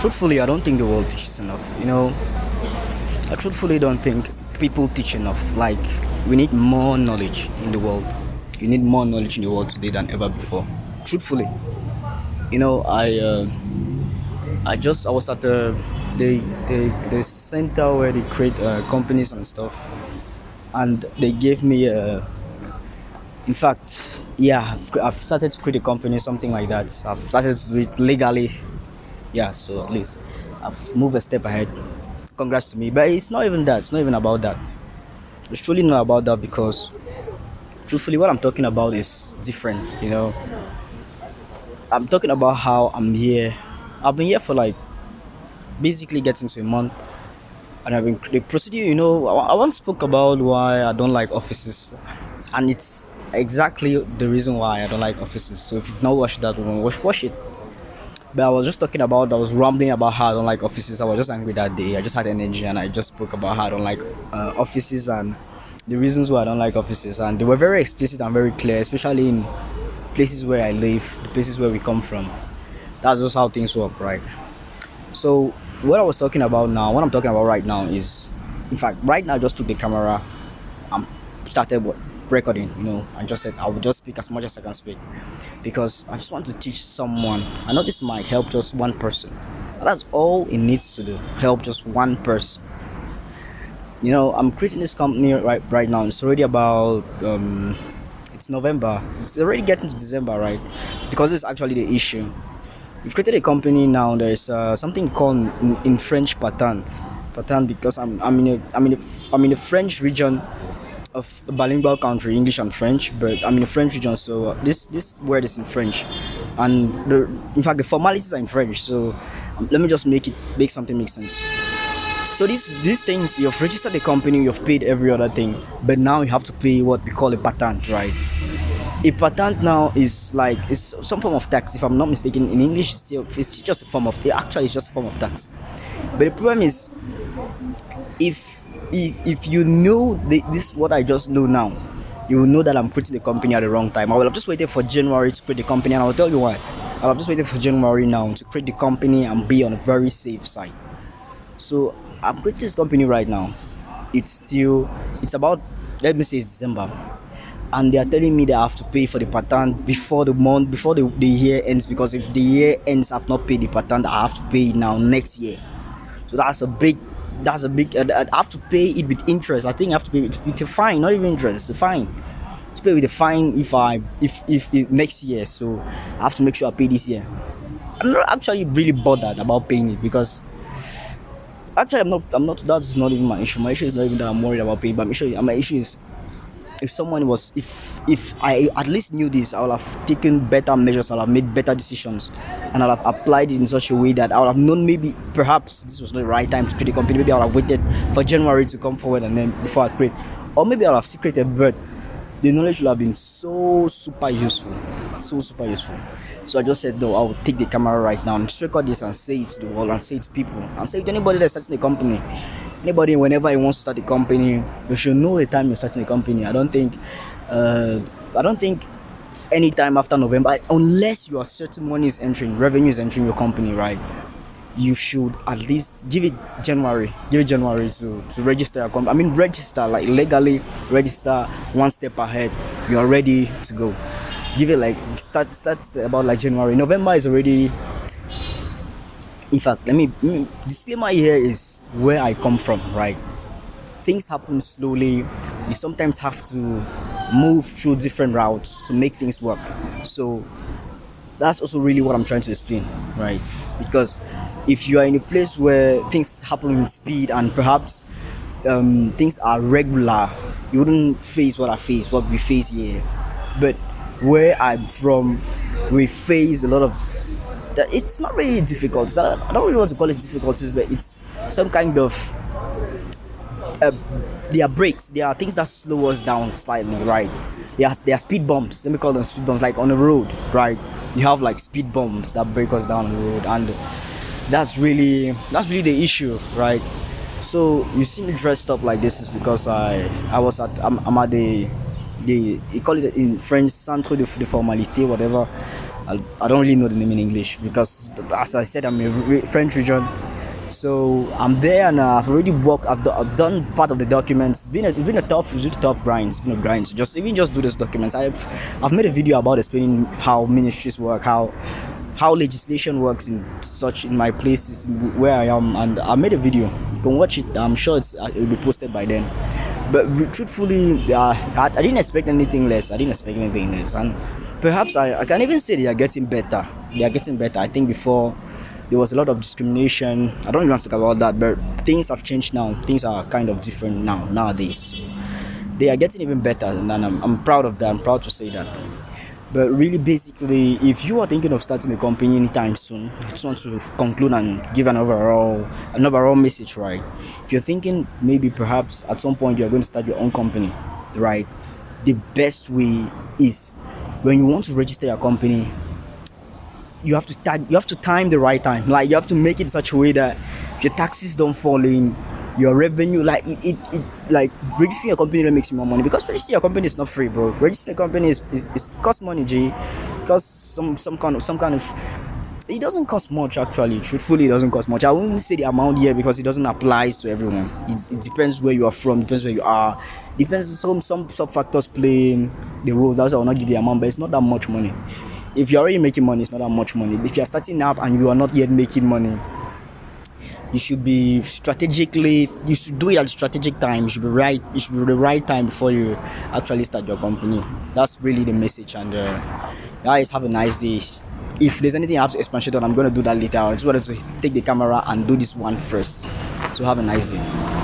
Truthfully, I don't think the world teaches enough. I truthfully don't think people teach enough. Like, we need more knowledge in the world. You need more knowledge in the world today than ever before. Truthfully, you know, I uh, I was at the the center where they create companies and stuff, and they gave me in fact, yeah, I've started to create a company, something like that. I've started to do it legally. Yeah, so at least I've moved a step ahead. Congrats to me. But it's not even that. It's not even about that. It's truly not about that because truthfully, what I'm talking about is different. I'm talking about how I'm here. I've been here for like basically getting to a month, and I've been the procedure. I once spoke about why I don't like offices, and it's exactly the reason why I don't like offices. So if you've not watched that one, watch it. But I was rambling about how I don't like offices. I was just angry that day. I just had energy and I just spoke about how I don't like offices and the reasons why I don't like offices. And they were very explicit and very clear, especially in places where I live, the places where we come from. That's just how things work, right? So, what I'm talking about right now is, in fact, right now I just took the camera and started recording, and just said I will just speak as much as I can speak because I just want to teach someone. I know this might help just one person. That's all it needs to do. Help just one person. I'm creating this company right now. It's already about it's November. It's already getting to December, right? Because it's actually the issue. We've created a company now. There's something called in French patent. Patent because I'm in a French region of a bilingual country, English and French, but I'm in a French region, so this word is in French, and in fact the formalities are in French. So let me just make something make sense. So these things, you've registered the company, you've paid every other thing, but now you have to pay what we call a patent, right? A patent now is like it's some form of tax, if I'm not mistaken. In English, it's just a form of actually it's just a form of tax. But the problem is, if you know this what I just know now, you will know that I'm creating the company at the wrong time. I will have just waited for January to create the company, and I'll tell you why. I'll have just waited for January now to create the company and be on a very safe side. So I'm creating this company right now. It's about, let me say, it's December, and they are telling me that I have to pay for the patent before the year ends, because if the year ends I've not paid the patent, I have to pay it now next year. So that's a big I have to pay it with interest. I think I have to pay it with a fine, not even interest, it's a fine. To pay with a fine if next year. So I have to make sure I pay this year. I'm not actually really bothered about paying it because actually I'm not that's not even my issue. My issue is not even that I'm worried about paying, but my issue is if I at least knew this, I would have taken better measures, I would have made better decisions, and I would have applied it in such a way that I would have known maybe perhaps this was not the right time to create a company. Maybe I would have waited for January to come forward and then before I create, or maybe I would have secreted, but the knowledge would have been so super useful, so super useful. So I just said no, I will take the camera right now and just record this and say it to the world and say it to people and say it to anybody that's starting a company. Anybody, whenever he wants to start a company, you should know the time you're starting a company. I don't think any time after November, unless you are certain money is entering, revenue is entering your company, right? You should at least give it January. Give it January to register your company. I mean, register, like legally register one step ahead. You are ready to go. Give it like start about like January. November is already. In fact, let me disclaimer here is where I come from, right? Things happen slowly. You sometimes have to move through different routes to make things work. So that's also really what I'm trying to explain, right? Because if you are in a place where things happen with speed and perhaps things are regular, you wouldn't face what we face here. But where I'm from, we face a lot of that. It's not really difficult. I don't really want to call it difficulties, but it's some kind of there are breaks. There are things that slow us down slightly, right? There are speed bumps. Let me call them speed bumps, like on the road, right? You have like speed bumps that break us down on the road, and that's really the issue, right? So you see me dressed up like this is because I'm at the you call it in French centre de formalité, whatever. I don't really know the name in English because, as I said, I'm a French region. So I'm there and I've already worked. I've done part of the documents. It's been a tough grind. It's been a grind. So just do those documents. I've made a video about explaining how ministries work, how legislation works in my places where I am, and I made a video. You can watch it. I'm sure it'll be posted by then. But truthfully, I didn't expect anything less. I didn't expect anything less, and perhaps I can even say they are getting better. They are getting better. I think before there was a lot of discrimination. I don't even want to talk about that, but things have changed now. Things are kind of different nowadays. So they are getting even better, and I'm proud of that. I'm proud to say that. But really, basically, if you are thinking of starting a company anytime soon, I just want to conclude and give an overall message, right? If you're thinking maybe perhaps at some point you're going to start your own company, right? The best way is when you want to register your company, you have to time the right time. Like you have to make it such a way that your taxes don't fall in, your revenue, like it like registering your company that makes you more money, because registering your company is not free, bro. Registering a company is cost money, G. Cost some kind of, it doesn't cost much actually. Truthfully, it doesn't cost much. I wouldn't say the amount here because it doesn't apply to everyone. It depends where you are from, depends where you are, depends on some sub factors playing the role. That's why I will not give the amount, but it's not that much money. If you're already making money, it's not that much money. If you're starting out and you are not yet making money, you should be strategically, you should do it at strategic time. You should be the right time before you actually start your company. That's really the message. And guys, have a nice day. If there's anything I have to expatiate on, I'm going to do that later. I just wanted to take the camera and do this one first. So have a nice day.